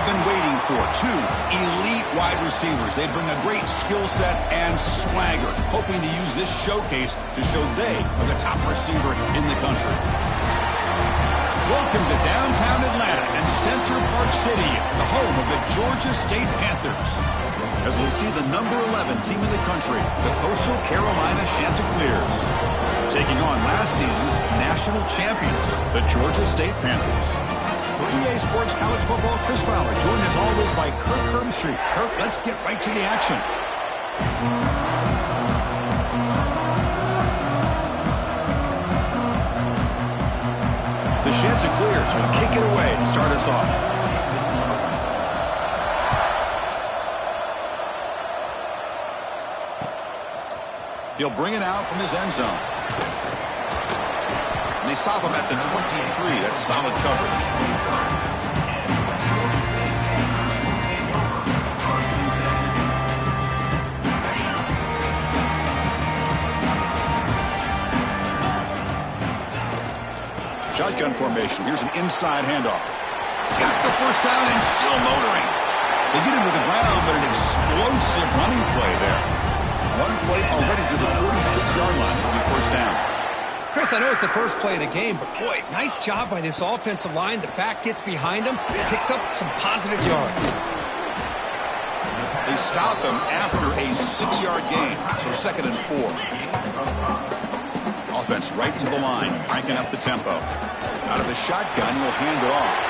been waiting for. Two elite wide receivers. They bring a great skill set and swagger, hoping to use this showcase to show they are the top receiver in the country. Welcome to downtown Atlanta and Center Park City, the home of the Georgia State Panthers. As we'll see the number 11 team in the country, the Coastal Carolina Chanticleers, taking on last season's national champions, the Georgia State Panthers. For EA Sports College Football, Chris Fowler, joined as always by Kirk Herbstreit. Kirk, let's get right to the action. The Chanticleers will kick it away to start us off. He'll bring it out from his end zone. And they stop him at the 23. That's solid coverage. Shotgun formation. Here's an inside handoff. Got the first down and still motoring. They get him to the ground, but an explosive running play there. One play already to the 46-yard line. It'll be first down. Chris, I know it's the first play of the game, but boy, nice job by this offensive line. The back gets behind him, picks up some positive yards. They stop him after a 6-yard gain, so 2nd and 4. Offense right to the line, cranking up the tempo. Out of the shotgun, will hand it off.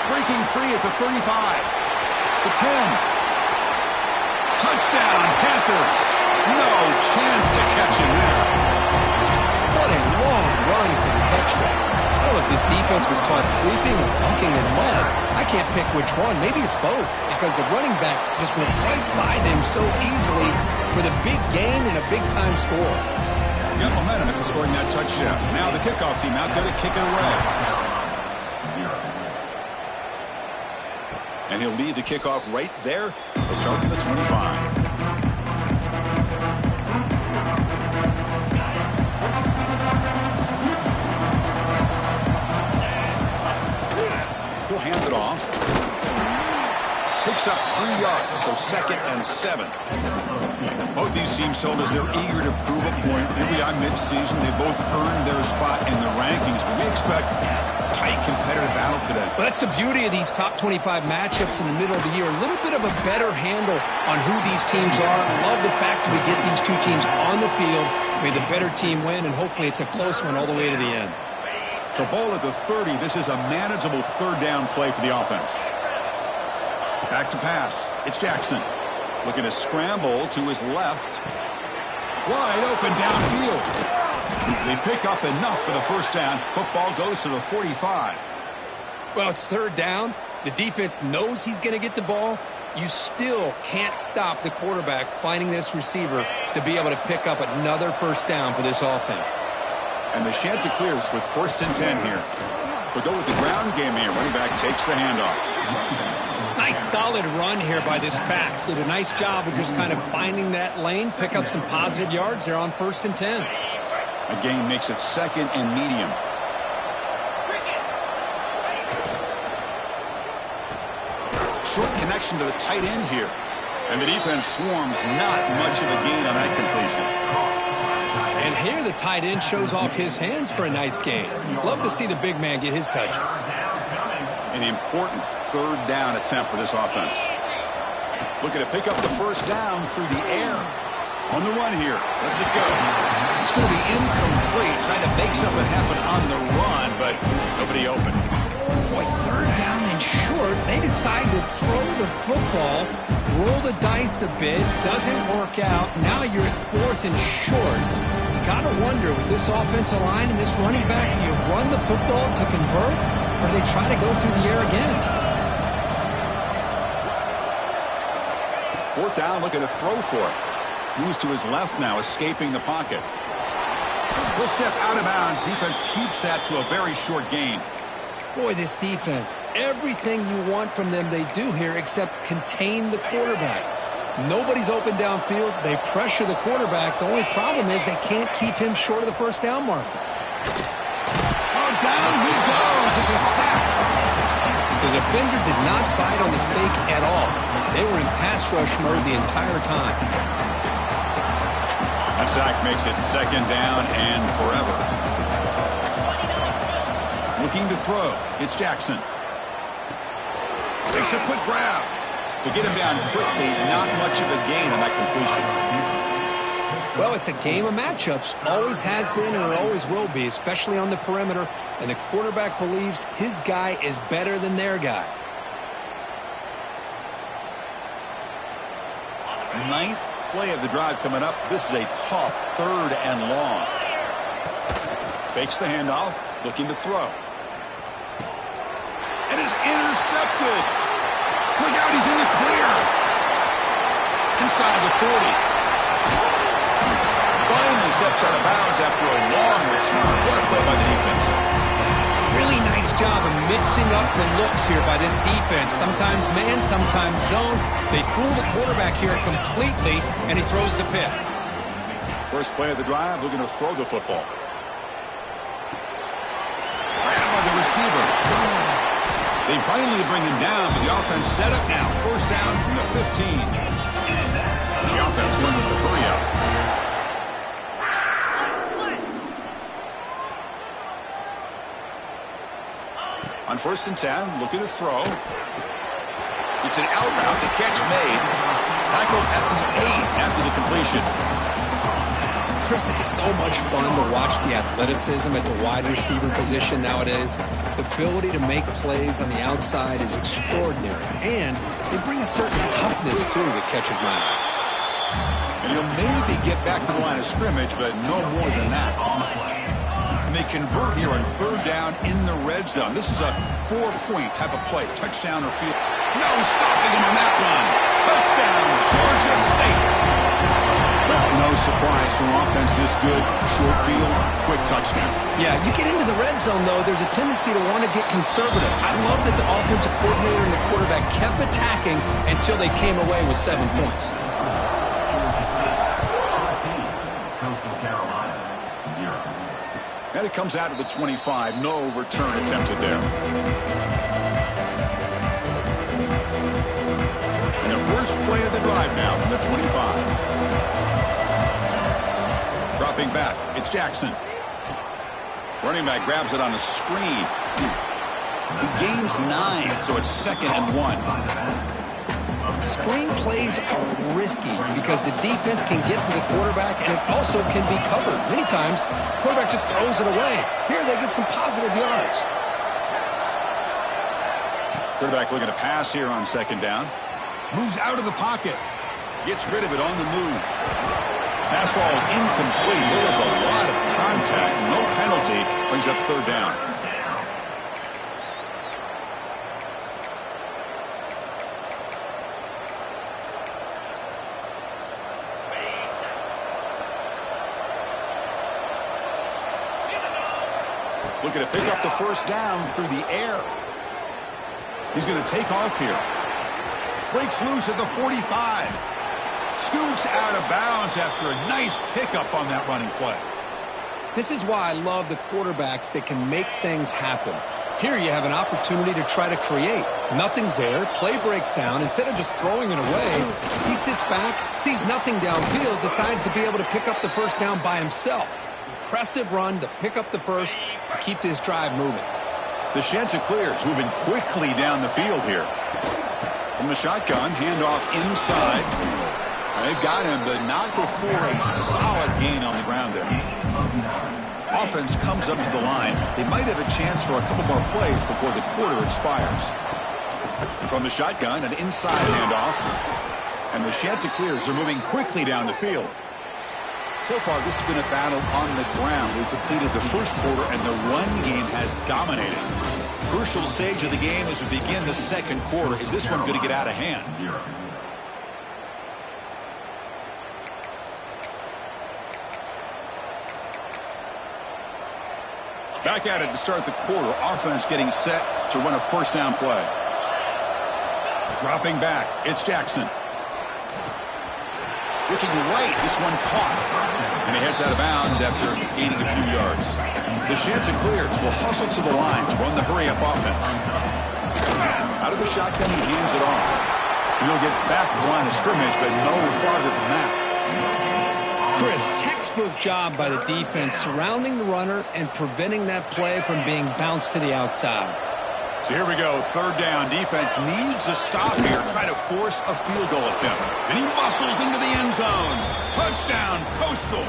Breaking free at the 35. The 10. Touchdown, Panthers. No chance to catch him there. What a long run for the touchdown. I don't know if this defense was caught sleeping or dunking in mud. I can't pick which one. Maybe it's both, because the running back just went right by them so easily for the big gain and a big-time score. Got momentum in scoring that touchdown. Now the kickoff team out there to kick it away. And he'll lead the kickoff right there. He'll start from the 25. He'll hand it off. Picks up 3 yards, so 2nd and 7. Both these teams told us they're eager to prove a point. Here we are mid-season. They both earned their spot in the rankings, but we expect tight competitive battle today. Well, that's the beauty of these top 25 matchups in the middle of the year. A little bit of a better handle on who these teams are. Love the fact that we get these two teams on the field. May the better team win, and hopefully it's a close one all the way to the end. So ball at the 30. This is a manageable 3rd down play for the offense. Back to pass. It's Jackson. Looking to scramble to his left. Wide open downfield. They pick up enough for the first down. Football goes to the 45. Well, it's 3rd down. The defense knows he's going to get the ball. You still can't stop the quarterback finding this receiver to be able to pick up another first down for this offense. And the Chanticleers with 1st and 10 here. They'll go with the ground game here. Running back takes the handoff. Nice solid run here by this back. Did a nice job of just kind of finding that lane, pick up some positive yards there on 1st and 10. A gain makes it 2nd and medium. Short connection to the tight end here. And the defense swarms, not much of a gain on that completion. And here the tight end shows off his hands for a nice gain. Love to see the big man get his touches. An important 3rd down attempt for this offense. Looking to pick up the first down through the air. On the run here. Let's it go. It's going to be incomplete. Trying to make something happen on the run, but nobody open. Boy, 3rd down and short. They decide to throw the football. Roll the dice a bit. Doesn't work out. Now you're at 4th and short. Got to wonder, with this offensive line and this running back, do you run the football to convert, or do they try to go through the air again? 4th down, looking to throw for it. Moves to his left now, escaping the pocket. He'll step out of bounds. Defense keeps that to a very short gain. Boy, this defense, everything you want from them they do here except contain the quarterback. Nobody's open downfield. They pressure the quarterback. The only problem is they can't keep him short of the first down marker. Oh, down he goes. It's a sack. The The defender did not bite on the fake at all. They were in pass rush mode the entire time. That sack makes it 2nd down and forever. Looking to throw. It's Jackson. Takes a quick grab. To get him down quickly, not much of a gain on that completion. Well, it's a game of matchups. Always has been and it always will be, especially on the perimeter. And the quarterback believes his guy is better than their guy. 9th play of the drive coming up. This is a tough 3rd and long. Fakes the handoff, looking to throw. And is intercepted. Look out, he's in the clear. Inside the 40. Finally steps out of bounds after a long return. What a play by the defense. Really nice job of mixing up the looks here by this defense. Sometimes man, sometimes zone. They fool the quarterback here completely, and he throws the pick. First play of the drive, looking to throw the football. Grabbed by the receiver. They finally bring him down, but the offense set up now. First down from the 15. The offense going with the hurry up. On 1st and 10, looking to throw. It's an out route. The catch made. Tackled at the 8 after the completion. Chris, it's so much fun to watch the athleticism at the wide receiver position nowadays. The ability to make plays on the outside is extraordinary. And they bring a certain toughness, too, that catches my eye. And he'll maybe get back to the line of scrimmage, but no more than that. And they convert here on 3rd down in the red zone. This is a 4-point type of play. Touchdown or field. No stopping him on that one. Touchdown, Georgia State. Well, no surprise from offense this good. Short field, quick touchdown. Yeah, you get into the red zone, though, there's a tendency to want to get conservative. I love that the offensive coordinator and the quarterback kept attacking until they came away with 7 points. And it comes out of the 25. No return attempted there. And the first play of the drive now from the 25. Dropping back, it's Jackson. Running back grabs it on a screen. He gains 9, so it's 2nd and 1. Screen plays are risky because the defense can get to the quarterback and it also can be covered. Many times, the quarterback just throws it away. Here they get some positive yards. Quarterback looking to pass here on 2nd down. Moves out of the pocket. Gets rid of it on the move. Pass ball is incomplete. There was a lot of contact. No penalty. Brings up 3rd down. Looking to pick up the first down through the air. He's going to take off here. Breaks loose at the 45. Scoots out of bounds after a nice pickup on that running play. This is why I love the quarterbacks that can make things happen. Here you have an opportunity to try to create. Nothing's there. Play breaks down. Instead of just throwing it away, he sits back, sees nothing downfield, decides to be able to pick up the first down by himself. Impressive run to pick up the first and keep this drive moving. The Chanticleers moving quickly down the field here. From the shotgun, handoff inside. They've got him, but not before a solid gain on the ground there. Offense comes up to the line. They might have a chance for a couple more plays before the quarter expires. And from the shotgun, an inside handoff. And the Chanticleers are moving quickly down the field. So far, this has been a battle on the ground. We've completed the first quarter, and the run game has dominated. Crucial stage of the game as we begin the second quarter. Is this one going to get out of hand? Back at it to start the quarter. Offense getting set to run a first down play. Dropping back, it's Jackson. Looking right, this one caught. And he heads out of bounds after gaining a few yards. The Chanticleers will hustle to the line to run the hurry-up offense. Out of the shotgun, he hands it off. He'll get back to the line of scrimmage, but no farther than that. Chris, textbook job by the defense surrounding the runner and preventing that play from being bounced to the outside. So here we go, third down. Defense needs a stop here, try to force a field goal attempt. And he muscles into the end zone. Touchdown, Coastal.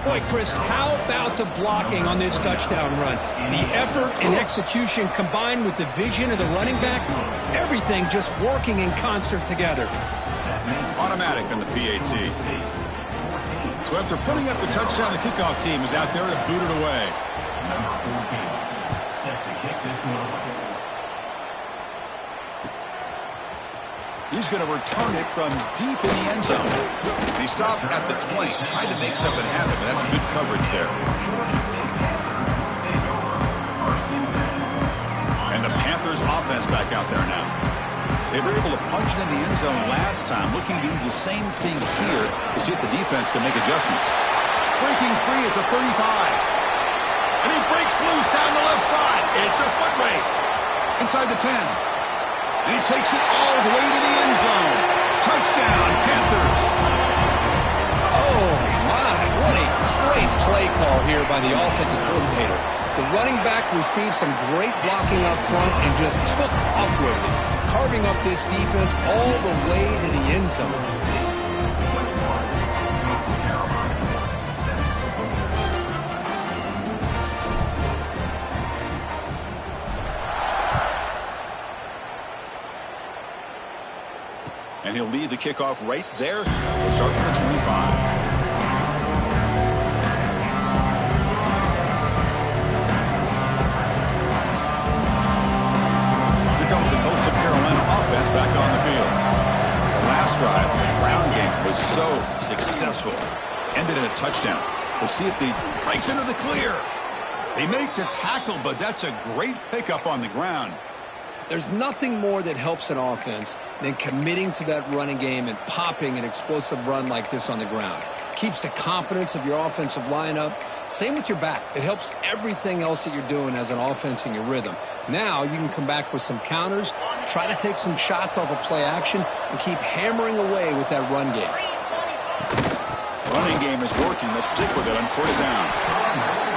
Boy, Chris, how about the blocking on this touchdown run? The effort and execution combined with the vision of the running back, everything just working in concert together. Automatic on the PAT. So after putting up the touchdown, the kickoff team is out there to boot it away. Number 14, set to kick this one away. He's going to return it from deep in the end zone. He stopped at the 20, tried to make something happen, but that's good coverage there. And the Panthers offense back out there now. They were able to punch it in the end zone last time, looking to do the same thing here to see if the defense can make adjustments. Breaking free at the 35. And he breaks loose down the left side. It's a foot race. Inside the 10. And he takes it all the way to the end zone. Touchdown, Panthers. Oh, my. What a great play call here by the offensive coordinator. The running back received some great blocking up front and just took off with it, carving up this defense all the way to the end zone. And he'll lead the kickoff right there. We'll start from the 25. Here comes the Coastal Carolina offense back on the field. The last drive, the ground game was so successful. Ended in a touchdown. We'll see if he breaks into the clear. They make the tackle, but that's a great pickup on the ground. There's nothing more that helps an offense than committing to that running game and popping an explosive run like this on the ground. Keeps the confidence of your offensive lineup. Same with your back. It helps everything else that you're doing as an offense in your rhythm. Now you can come back with some counters, try to take some shots off of play action, and keep hammering away with that run game. Running game is working. They'll stick with it on first down.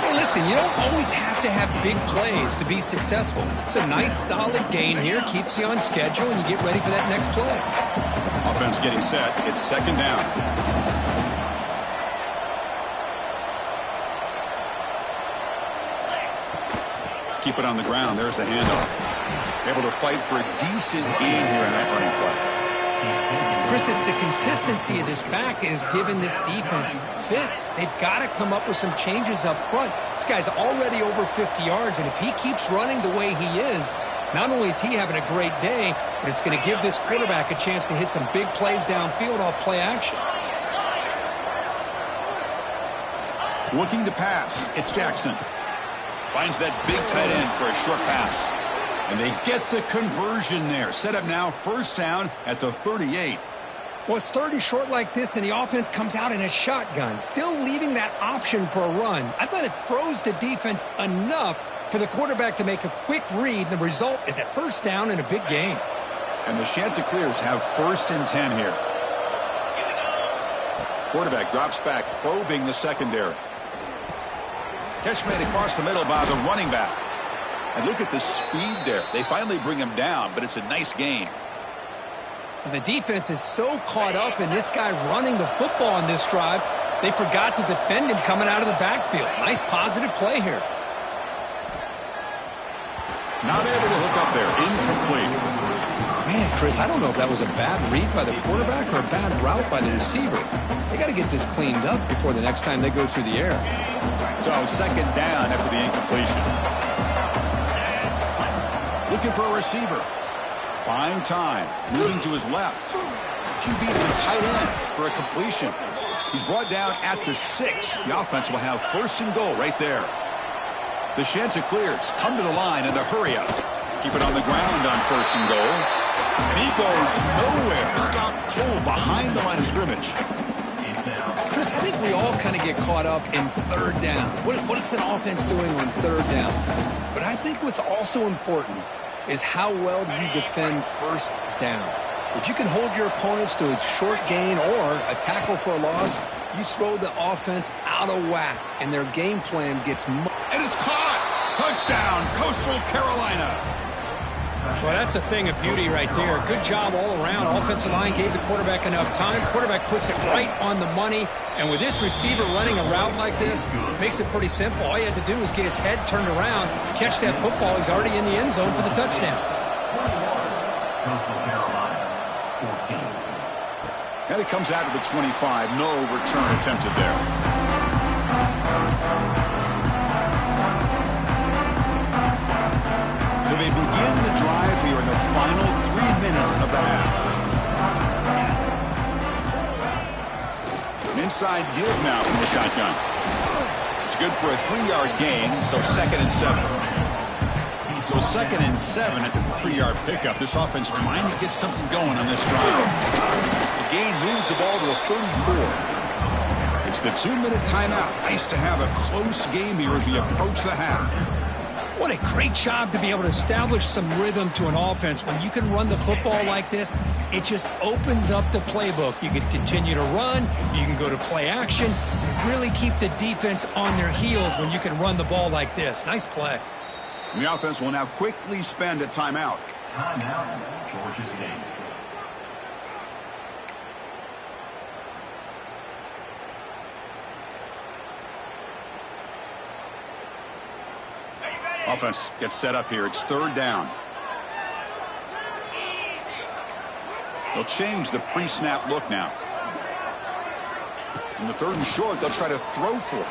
Hey, listen, you don't always have to have big plays to be successful. It's a nice, solid gain here. Keeps you on schedule, and you get ready for that next play. Offense getting set. It's second down. Keep it on the ground. There's the handoff. Able to fight for a decent gain here in that running play. Chris, it's the consistency of this back is giving this defense fits. They've got to come up with some changes up front. This guy's already over 50 yards, and if he keeps running the way he is, not only is he having a great day, but it's going to give this quarterback a chance to hit some big plays downfield off play action. Looking to pass. It's Jackson. Finds that big tight end for a short pass. And they get the conversion there. Set up now, first down at the 38. Well, it's third and short like this, and the offense comes out in a shotgun, still leaving that option for a run. I thought it froze the defense enough for the quarterback to make a quick read. The result is a first down and a big gain. And the Chanticleers have first and 10 here. Quarterback drops back, probing the secondary. Catch made across the middle by the running back. And look at the speed there. They finally bring him down, but it's a nice gain. The defense is so caught up in this guy running the football on this drive, they forgot to defend him coming out of the backfield. Nice positive play here. Not able to hook up there. Incomplete. Man, Chris, I don't know if that was a bad read by the quarterback or a bad route by the receiver. They got to get this cleaned up before the next time they go through the air. So second down after the incompletion. Looking for a receiver. Buying time. Moving to his left. QB to the tight end for a completion. He's brought down at the 6. The offense will have first and goal right there. The Chanticleers come to the line in the hurry up. Keep it on the ground on first and goal. And he goes nowhere. Stopped cold behind the line of scrimmage. Chris, I think we all kind of get caught up in third down. What's an offense doing on third down? But I think what's also important is how well you defend first down. If you can hold your opponents to a short gain or a tackle for a loss, you throw the offense out of whack, and their game plan gets... And it's caught! Touchdown, Coastal Carolina! Well, that's a thing of beauty right there. Good job all around. Offensive line gave the quarterback enough time. Quarterback puts it right on the money. And with this receiver running a route like this, makes it pretty simple. All you had to do was get his head turned around, catch that football. He's already in the end zone for the touchdown. And it comes out of the 25. No return attempted there. So they begin the drive here in the final 3 minutes of the half. An inside give now from the shotgun. It's good for a 3-yard gain, so 2nd and 7. So 2nd and 7 at the 3-yard pickup. This offense trying to get something going on this drive. The gain moves the ball to the 34. It's the 2-minute timeout. Nice to have a close game here as we approach the half. What a great job to be able to establish some rhythm to an offense. When you can run the football like this, it just opens up the playbook. You can continue to run. You can go to play action. You really keep the defense on their heels when you can run the ball like this. Nice play. And the offense will now quickly spend a timeout. Timeout, Georgia State. Offense gets set up here. It's 3rd down. They'll change the pre-snap look now. In the 3rd and short, they'll try to throw for it.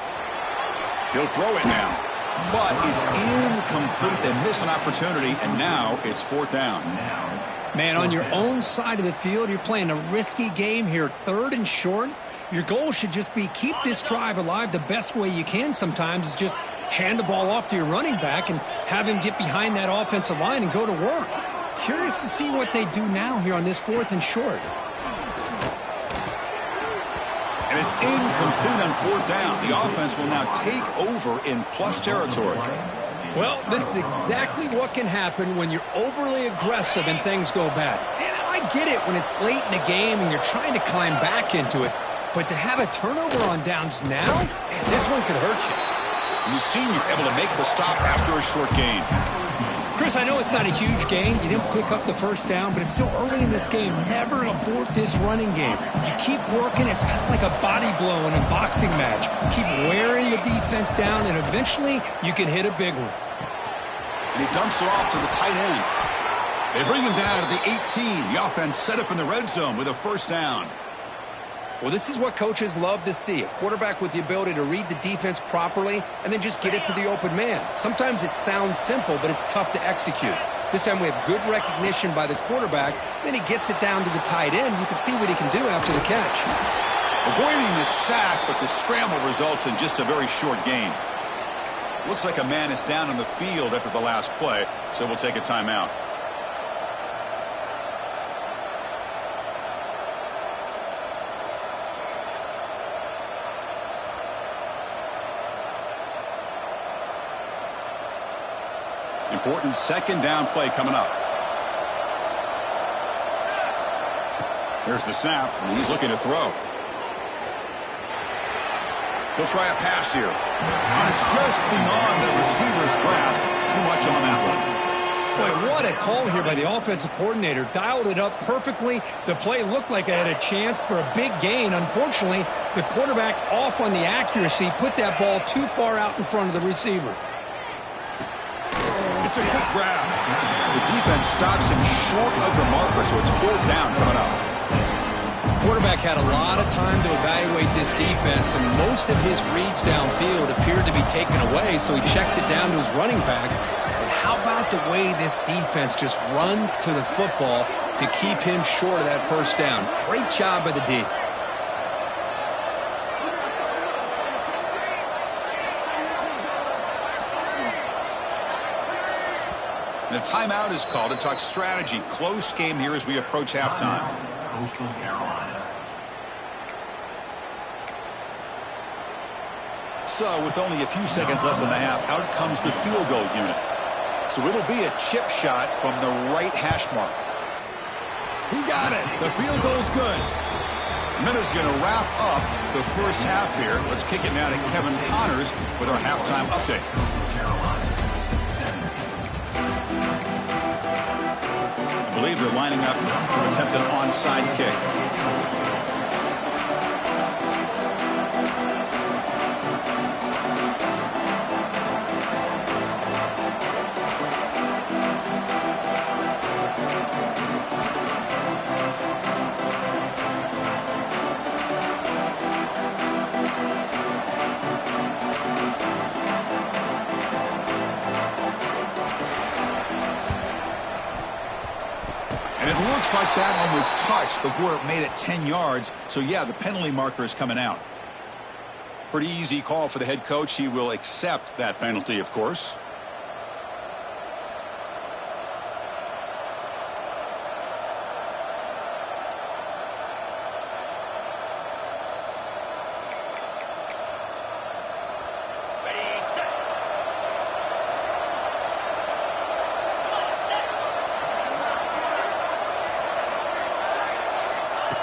He'll throw it now. But it's incomplete. They miss an opportunity, and now it's 4th down. Man, on your own side of the field, you're playing a risky game here. 3rd and short. Your goal should just be keep this drive alive the best way you can sometimes is just hand the ball off to your running back and have him get behind that offensive line and go to work. Curious to see what they do now here on this 4th and short. And it's incomplete on 4th down. The offense will now take over in plus territory. Well, this is exactly what can happen when you're overly aggressive and things go bad. And I get it when it's late in the game and you're trying to climb back into it. But to have a turnover on downs now, man, this one could hurt you. You've seen you're able to make the stop after a short gain. Chris, I know it's not a huge gain. You didn't pick up the 1st down, but it's still early in this game. Never abort this running game. You keep working. It's kind of like a body blow in a boxing match. Keep wearing the defense down, and eventually you can hit a big one. And he dumps it off to the tight end. They bring him down to the 18. The offense set up in the red zone with a 1st down. Well, this is what coaches love to see. A quarterback with the ability to read the defense properly and then just get it to the open man. Sometimes it sounds simple, but it's tough to execute. This time we have good recognition by the quarterback. Then he gets it down to the tight end. You can see what he can do after the catch. Avoiding the sack, but the scramble results in just a very short gain. Looks like a man is down on the field after the last play, so we'll take a timeout. Important 2nd down play coming up. There's the snap, and he's looking to throw. He'll try a pass here. And it's just beyond the receiver's grasp. Too much on that one. Boy, what a call here by the offensive coordinator. Dialed it up perfectly. The play looked like it had a chance for a big gain. Unfortunately, the quarterback off on the accuracy, put that ball too far out in front of the receiver. It's a quick grab. The defense stops him short of the marker, so it's 4th down coming up. The quarterback had a lot of time to evaluate this defense, and most of his reads downfield appeared to be taken away, so he checks it down to his running back. And how about the way this defense just runs to the football to keep him short of that 1st down? Great job by the D. And a timeout is called to talk strategy. Close game here as we approach halftime. Coastal Carolina. So with only a few seconds left in the half, out comes the field goal unit. So it'll be a chip shot from the right hash mark. He got it. The field goal's good. Miller's going to wrap up the first half here. Let's kick it now to Kevin Connors with our halftime update. I believe they're lining up to attempt an onside kick. Like that one was touched before it made it 10 yards. So, yeah, the penalty marker is coming out. Pretty easy call for the head coach. He will accept that penalty, of course.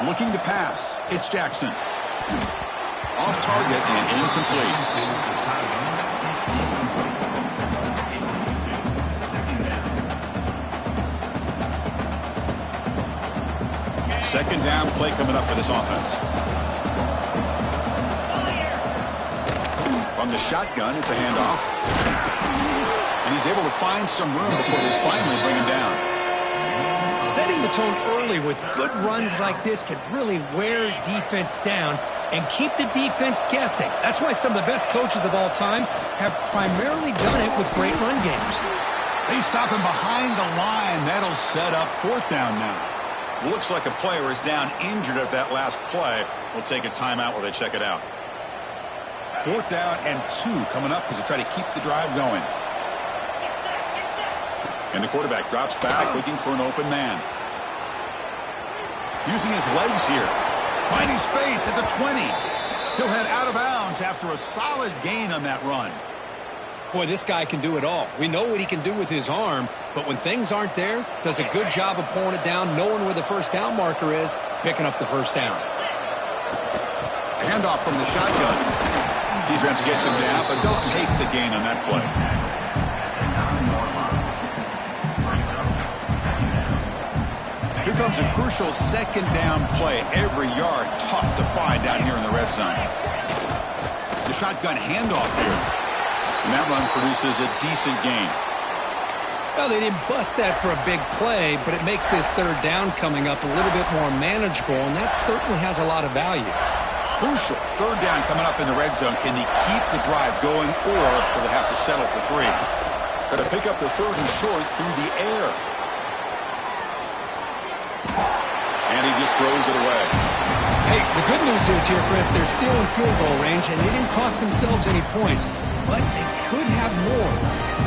Looking to pass. It's Jackson. Off target and incomplete. Second down play coming up for this offense. From the shotgun, it's a handoff. And he's able to find some room before they finally bring him down. Setting the tone early with good runs like this can really wear defense down and keep the defense guessing. That's why some of the best coaches of all time have primarily done it with great run games. They stop him behind the line. That'll set up fourth down now. Looks like a player is down injured at that last play. We'll take a timeout while they check it out. Fourth down and 2 coming up as they try to keep the drive going. And the quarterback drops back, looking for an open man. Using his legs here. Finding space at the 20. He'll head out of bounds after a solid gain on that run. Boy, this guy can do it all. We know what he can do with his arm, but when things aren't there, does a good job of pulling it down, knowing where the first down marker is, picking up the first down. Handoff from the shotgun. Defense gets him down, but they'll take the gain on that play. Here comes a crucial second down play. Every yard tough to find down here in the red zone. The shotgun handoff here. And that run produces a decent gain. Well, they didn't bust that for a big play, but it makes this third down coming up a little bit more manageable, and that certainly has a lot of value. Crucial third down coming up in the red zone. Can he keep the drive going, or will they have to settle for 3? Got to pick up the third and short through the air. And he just throws it away. Hey, the good news is here, Chris, they're still in field goal range, and they didn't cost themselves any points. But they could have more.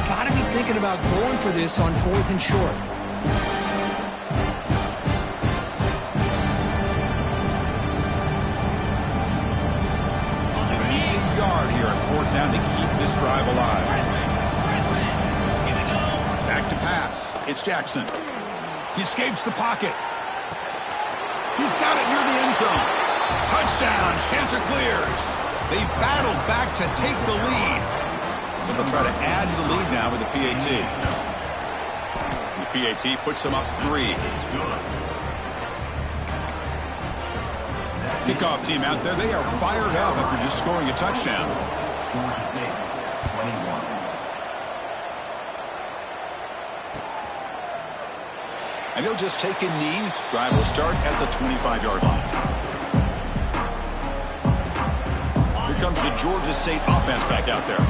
Got to be thinking about going for this on 4th and short. They need a yard here at 4th down to keep this drive alive. Back to pass. It's Jackson. He escapes the pocket. He's got it near the end zone. Touchdown, Chanticleers. They battled back to take the lead. So they'll try to add to the lead now with the PAT. The PAT puts them up 3. Kickoff team out there. They are fired up after just scoring a touchdown. And he'll just take a knee. Drive will start at the 25-yard line. Here comes the Georgia State offense back out there.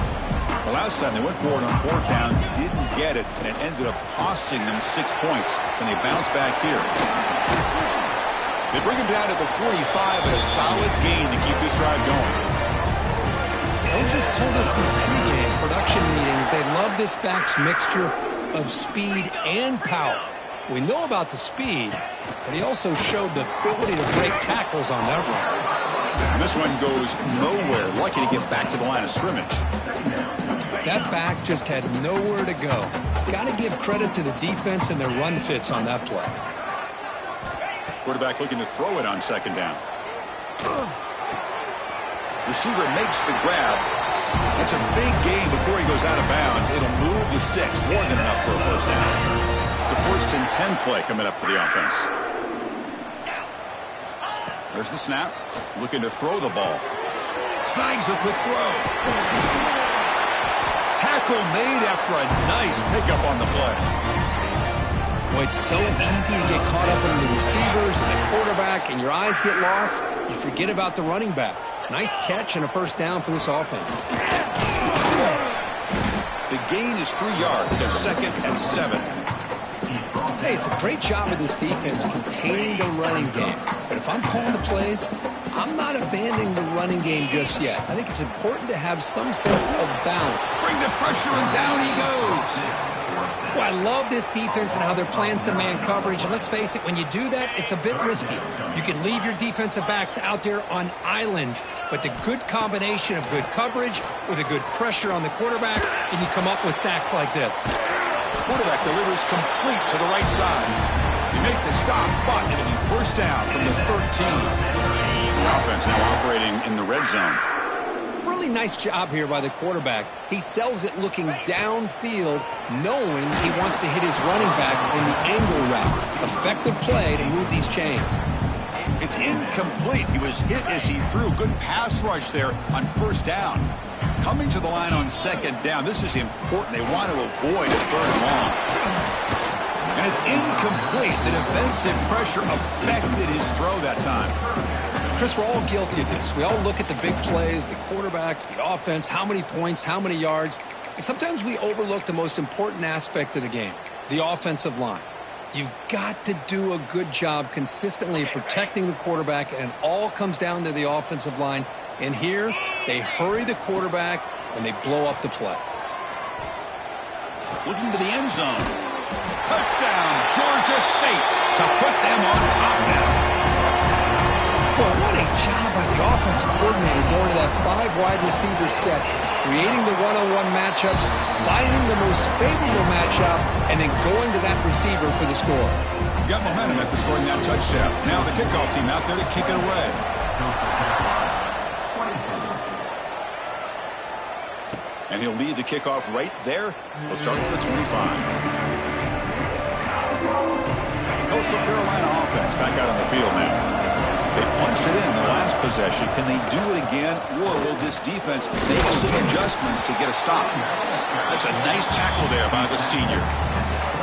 The last time they went forward on 4th down, didn't get it, and it ended up costing them 6 points. And they bounce back here. They bring him down to the 45 and a solid gain to keep this drive going. Coaches told us in the pregame production meetings they love this back's mixture of speed and power. We know about the speed, but he also showed the ability to break tackles on that run. And this one goes nowhere. Lucky to get back to the line of scrimmage. That back just had nowhere to go. Got to give credit to the defense and their run fits on that play. Quarterback looking to throw it on second down. Receiver makes the grab. That's a big gain before he goes out of bounds. It'll move the sticks more than enough for a first down. It's a 1st and 10 play coming up for the offense. There's the snap. Looking to throw the ball. Snags a quick throw. Tackle made after a nice pickup on the play. Boy, it's so easy to get caught up in the receivers and the quarterback, and your eyes get lost. You forget about the running back. Nice catch and a first down for this offense. The gain is 3 yards, so 2nd and 7. Hey, it's a great job of this defense containing the running game. But if I'm calling the plays, I'm not abandoning the running game just yet. I think it's important to have some sense of balance. Bring the pressure, and down he goes. Well, I love this defense and how they're playing some man coverage. And let's face it, when you do that, it's a bit risky. You can leave your defensive backs out there on islands, but the good combination of good coverage with a good pressure on the quarterback, and you come up with sacks like this. Quarterback delivers complete to the right side. You make the stop, but it'll be first down from the 13. The offense now operating in the red zone. Really nice job here by the quarterback. He sells it looking downfield, knowing he wants to hit his running back on the angle route. Effective play to move these chains. It's incomplete. He was hit as he threw. Good pass rush there on first down. Coming to the line on second down. This is important. They want to avoid a 3rd and long. And it's incomplete. The defensive pressure affected his throw that time. Chris, we're all guilty of this. We all look at the big plays, the quarterbacks, the offense, how many points, how many yards. And sometimes we overlook the most important aspect of the game, the offensive line. You've got to do a good job consistently protecting the quarterback, and it all comes down to the offensive line. And here, they hurry the quarterback, and they blow up the play. Looking to the end zone. Touchdown, Georgia State, to put them on top now. Well, what a job by the offensive coordinator going to that 5 wide receiver set, creating the one-on-one matchups, finding the most favorable matchup, and then going to that receiver for the score. Got momentum after scoring that touchdown. Now the kickoff team out there to kick it away. And he'll lead the kickoff right there. He'll start at the 25. Coastal Carolina offense back out on the field now. They punched it in the last possession. Can they do it again, or will this defense make some adjustments to get a stop? That's a nice tackle there by the senior.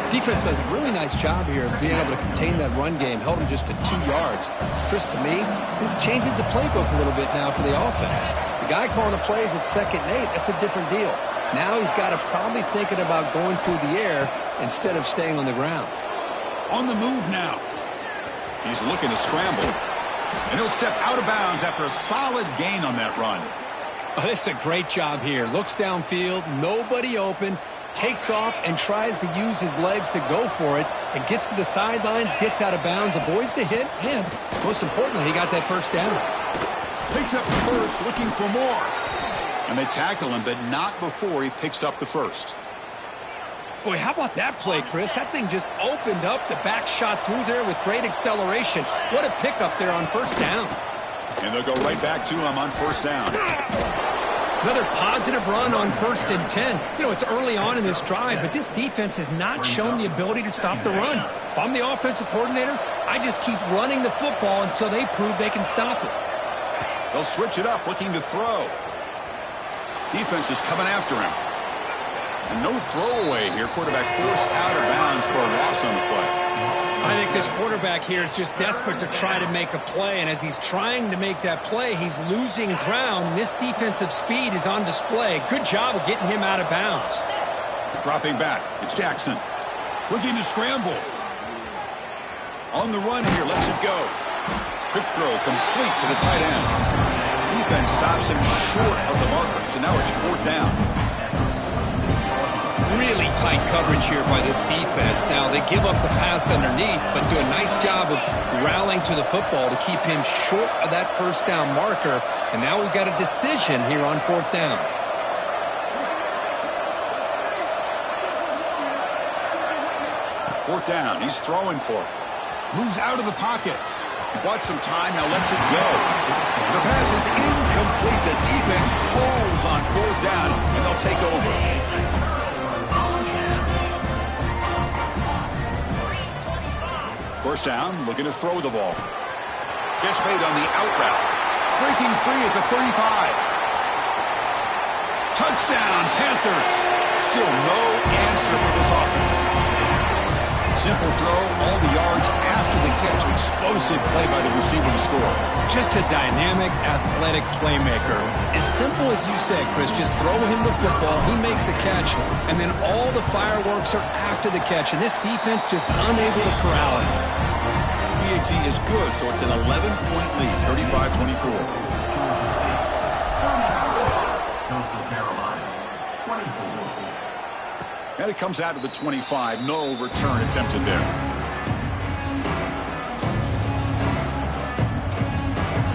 Defense does a really nice job here of being able to contain that run game. Held him just to 2 yards. Chris, to me, this changes the playbook a little bit now for the offense. The guy calling the plays at 2nd and 8, that's a different deal. Now he's got to probably thinking about going through the air instead of staying on the ground. On the move now. He's looking to scramble. And he'll step out of bounds after a solid gain on that run. Oh, this is a great job here. Looks downfield, nobody open, takes off and tries to use his legs to go for it, and gets to the sidelines, gets out of bounds, avoids the hit, and most importantly, he got that first down. Picks up the first, looking for more. And they tackle him, but not before he picks up the first. Boy, how about that play, Chris? That thing just opened up. The back shot through there with great acceleration. What a pickup there on first down. And they'll go right back to him on first down. Another positive run on 1st and 10. You know, it's early on in this drive, but this defense has not shown the ability to stop the run. If I'm the offensive coordinator, I just keep running the football until they prove they can stop it. They'll switch it up, looking to throw. Defense is coming after him. And no throwaway here. Quarterback forced out of bounds for a loss on the play. I think this quarterback here is just desperate to try to make a play, and as he's trying to make that play, he's losing ground. This defensive speed is on display. Good job of getting him out of bounds. Dropping back, it's Jackson. Looking to scramble. On the run here, lets it go. Quick throw, complete to the tight end. Defense stops him short of the marker, so now it's 4th down. Really tight coverage here by this defense. Now, they give up the pass underneath, but do a nice job of rallying to the football to keep him short of that first down marker. And now we've got a decision here on fourth down. Fourth down, he's throwing for it. Moves out of the pocket. He bought some time, now lets it go. The pass is incomplete. The defense holds on fourth down, and they'll take over. First down, looking to throw the ball. Catch made on the out route. Breaking free at the 35. Touchdown, Panthers. Still no answer for this offense. Simple throw, all the yards after the catch. Explosive play by the receiver to score. Just a dynamic, athletic playmaker. As simple as you said, Chris, just throw him the football, he makes a catch, and then all the fireworks are after the catch, and this defense just unable to corral it. PAT is good, so it's an 11-point lead, 35-24. Coastal Carolina, 24. And it comes out to the 25. No return attempted there.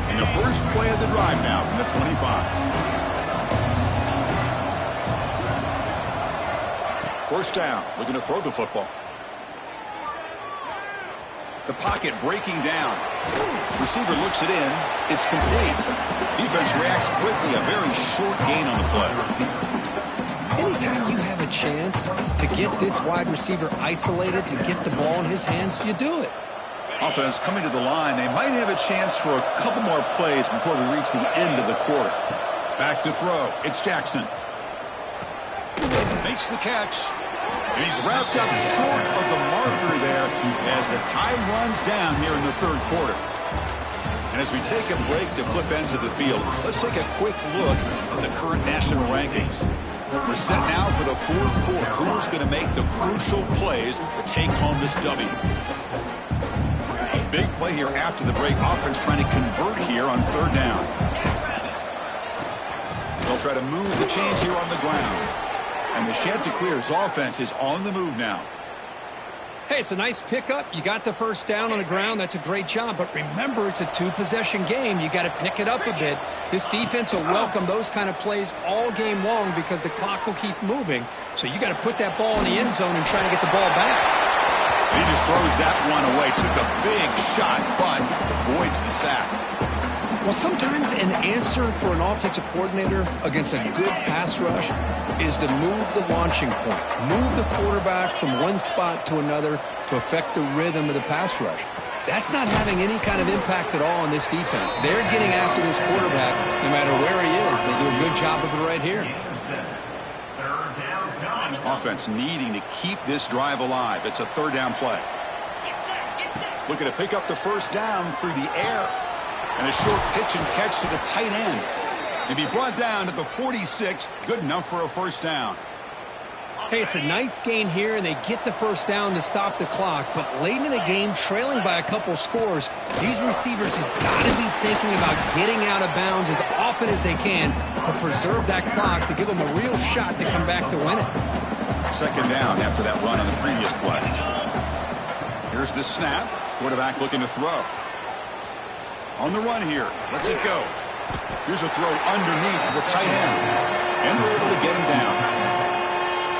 And the first play of the drive now from the 25. First down. Looking to throw the football. The pocket breaking down. Receiver looks it in. It's complete. Defense reacts quickly. A very short gain on the play. Anytime you have a chance to get this wide receiver isolated and get the ball in his hands, you do it. Offense coming to the line. They might have a chance for a couple more plays before we reach the end of the quarter. Back to throw. It's Jackson. Makes the catch. And he's wrapped up short of the marker there as the time runs down here in the third quarter. And as we take a break to flip into the field, let's take a quick look at the current national rankings. We're set now for the fourth quarter. Who's going to make the crucial plays to take home this W? A big play here after the break. Offense trying to convert here on third down. They'll try to move the chains here on the ground. And the Chanticleers offense is on the move now. Hey, it's a nice pickup. You got the first down on the ground. That's a great job. But remember, it's a two-possession game. You got to pick it up a bit. This defense will welcome those kind of plays all game long because the clock will keep moving. So you got to put that ball in the end zone and try to get the ball back. He just throws that one away. Took a big shot, but avoids the sack. Well, sometimes an answer for an offensive coordinator against a good pass rush is to move the launching point, move the quarterback from one spot to another to affect the rhythm of the pass rush. That's not having any kind of impact at all on this defense. They're getting after this quarterback no matter where he is. They do a good job of it right here. Offense needing to keep this drive alive. It's a third down play. Looking to pick up the first down through the air. And a short pitch and catch to the tight end. And be brought down at the 46. Good enough for a first down. Hey, it's a nice gain here, and they get the first down to stop the clock. But late in the game, trailing by a couple scores, these receivers have got to be thinking about getting out of bounds as often as they can to preserve that clock, to give them a real shot to come back to win it. Second down after that run on the previous play. Here's the snap. Quarterback looking to throw. On the run here. Let's it go. Here's a throw underneath to the tight end. And we're able to get him down.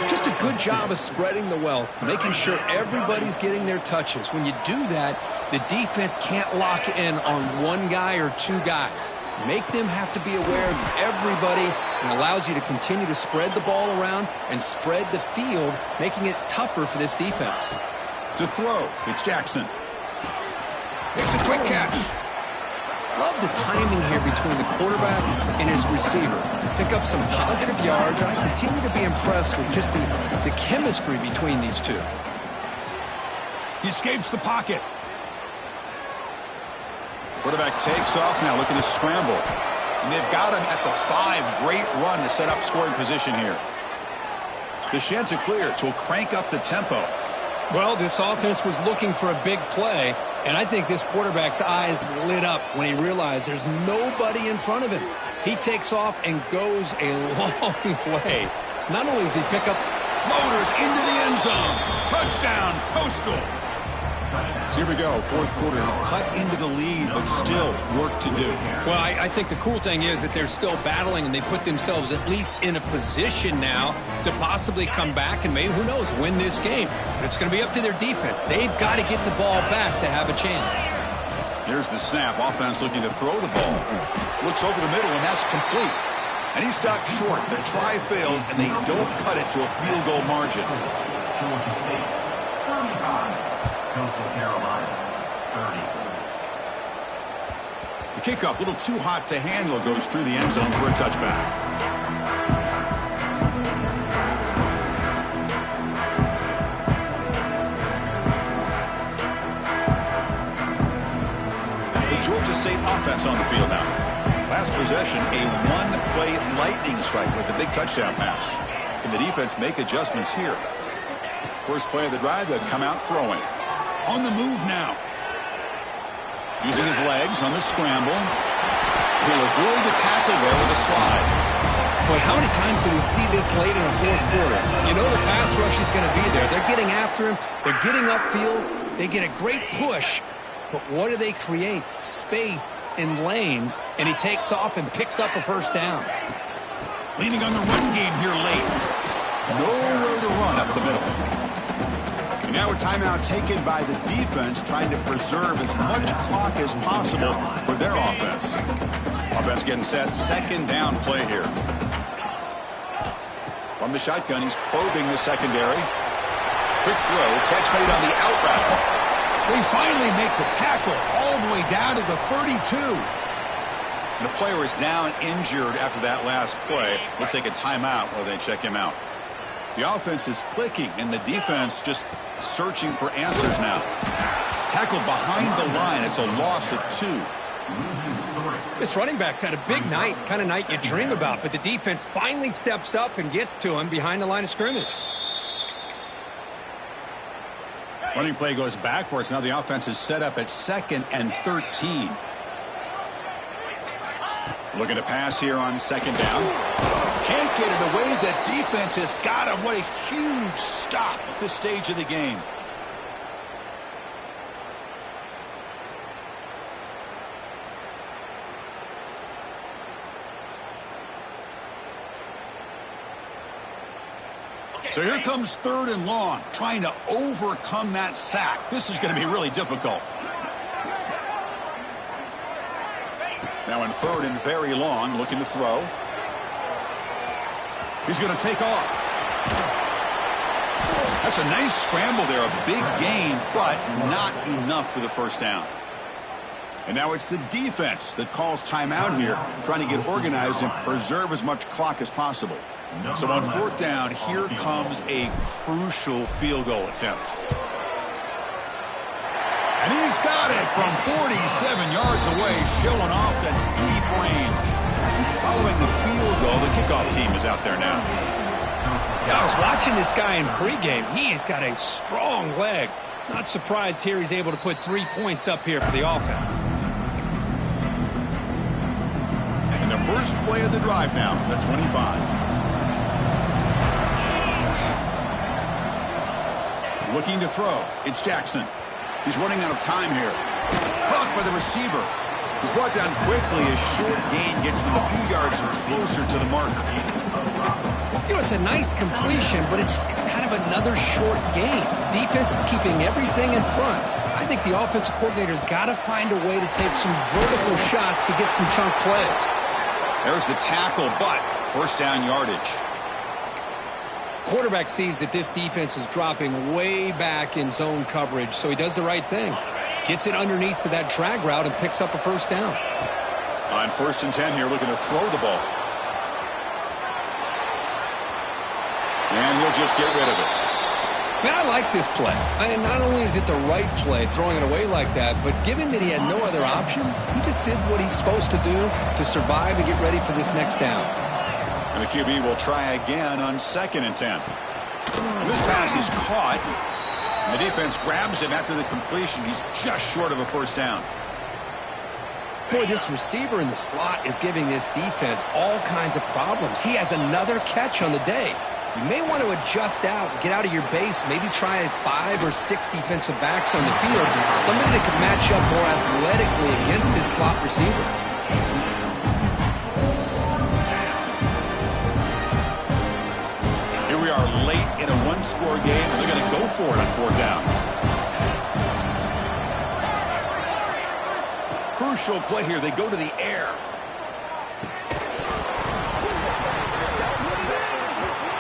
Just a good job of spreading the wealth, making sure everybody's getting their touches. When you do that, the defense can't lock in on one guy or two guys. Make them have to be aware of everybody, and allows you to continue to spread the ball around and spread the field, making it tougher for this defense. To throw, it's Jackson. Makes a quick catch. Love the timing here between the quarterback and his receiver. Pick up some positive yards, and I continue to be impressed with just the chemistry between these two. He escapes the pocket. Quarterback takes off now, looking to scramble. And they've got him at the 5. Great run to set up scoring position here. The Chanticleers will crank up the tempo. Well, this offense was looking for a big play, and I think this quarterback's eyes lit up when he realized there's nobody in front of him. He takes off and goes a long way. Not only does he pick up Floaters into the end zone. Touchdown, Coastal. So here we go, fourth quarter. Cut into the lead, but still work to do. Well, I think the cool thing is that they're still battling, and they put themselves at least in a position now to possibly come back and maybe, who knows, win this game. But it's going to be up to their defense. They've got to get the ball back to have a chance. Here's the snap. Offense looking to throw the ball. Looks over the middle, and that's complete. And he stopped short. The try fails, and they don't cut it to a field goal margin. Georgia State, 35. Coastal Carolina, 30. The kickoff, a little too hot to handle, goes through the end zone for a touchback. The Georgia State offense on the field now. Last possession, a one-play lightning strike with the big touchdown pass. Can the defense make adjustments here? First play of the drive, they'll come out throwing. On the move now. Using his legs on the scramble. He'll avoid the tackle there with a slide. Boy, how many times do we see this late in the fourth quarter? You know the pass rush is going to be there. They're getting after him. They're getting upfield. They get a great push. But what do they create? Space and lanes. And he takes off and picks up a first down. Leaning on the run game here late. Nowhere to run up the middle. And now a timeout taken by the defense, trying to preserve as much clock as possible for their offense. Offense getting set. Second down play here. From the shotgun, he's probing the secondary. Quick throw. Catch made on the out route. They finally make the tackle all the way down to the 32. And the player is down injured after that last play. Let's take a timeout while they check him out. The offense is clicking, and the defense just searching for answers now. Tackle behind the line. It's a loss of 2. This running back's had a big night, kind of night you dream about, but the defense finally steps up and gets to him behind the line of scrimmage. Running play goes backwards. Now the offense is set up at 2nd and 13. Looking to pass here on 2nd down. Can't get it away. The defense has got him. What a huge stop at this stage of the game. So here comes 3rd and long, trying to overcome that sack. This is going to be really difficult. Now in 3rd and very long, looking to throw. He's going to take off. That's a nice scramble there, a big gain, but not enough for the first down. And now it's the defense that calls timeout here, trying to get organized and preserve as much clock as possible. So on 4th down, here comes a crucial field goal attempt. And he's got it from 47 yards away, showing off the deep range. Following the field goal, the kickoff team is out there now. Yeah, I was watching this guy in pregame. He has got a strong leg. Not surprised here he's able to put 3 points up here for the offense. And the first play of the drive now from the 25. Looking to throw. It's Jackson. He's running out of time here. Caught by the receiver. He's brought down quickly. A short gain gets them a few yards closer to the marker. You know, it's a nice completion, but it's kind of another short gain. The defense is keeping everything in front. I think the offensive coordinator's got to find a way to take some vertical shots to get some chunk plays. There's the tackle, but first down yardage. Quarterback sees that this defense is dropping way back in zone coverage, so he does the right thing. Gets it underneath to that drag route and picks up a first down. On 1st and 10 here, looking to throw the ball. And he'll just get rid of it. Man, I like this play. And not only is it the right play, throwing it away like that, but given that he had no other option, he just did what he's supposed to do to survive and get ready for this next down. And the QB will try again on 2nd and 10. And this pass is caught. And the defense grabs him after the completion. He's just short of a first down. Boy, this receiver in the slot is giving this defense all kinds of problems. He has another catch on the day. You may want to adjust out, get out of your base, maybe try 5 or 6 defensive backs on the field. Somebody that could match up more athletically against his slot receiver. Here we are late in a one-score game, and they're going to go for it on 4th down. Crucial play here. They go to the air.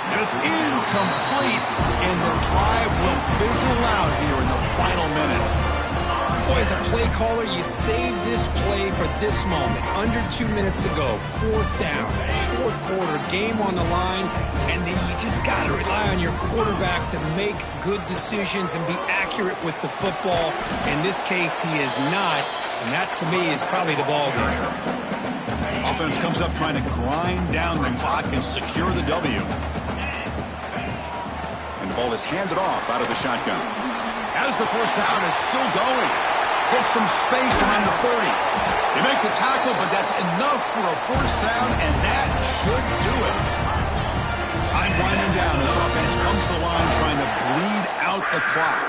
And it's incomplete, and the drive will fizzle out here in the final minutes. Boy, as a play caller, you save this play for this moment. Under 2 minutes to go. 4th down. 4th quarter. Game on the line. And then you just got to rely on your quarterback to make good decisions and be accurate with the football. In this case, he is not. And that, to me, is probably the ball game. Offense comes up trying to grind down the clock and secure the W. And the ball is handed off out of the shotgun. As the first down is still going. Gets some space around the 30. They make the tackle, but that's enough for a first down, and that should do it. Time winding down. This offense comes to the line trying to bleed out the clock.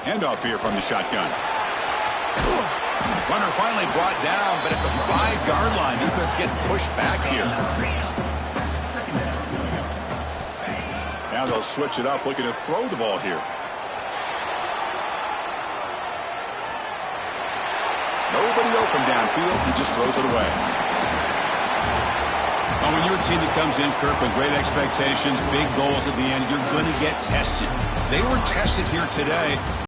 Handoff here from the shotgun. Runner finally brought down, but at the 5-yard line, defense getting pushed back here. Now they'll switch it up, looking to throw the ball here. Nobody open downfield. He just throws it away. Well, when you're a team that comes in, Kirk, with great expectations, big goals at the end, you're going to get tested. They were tested here today.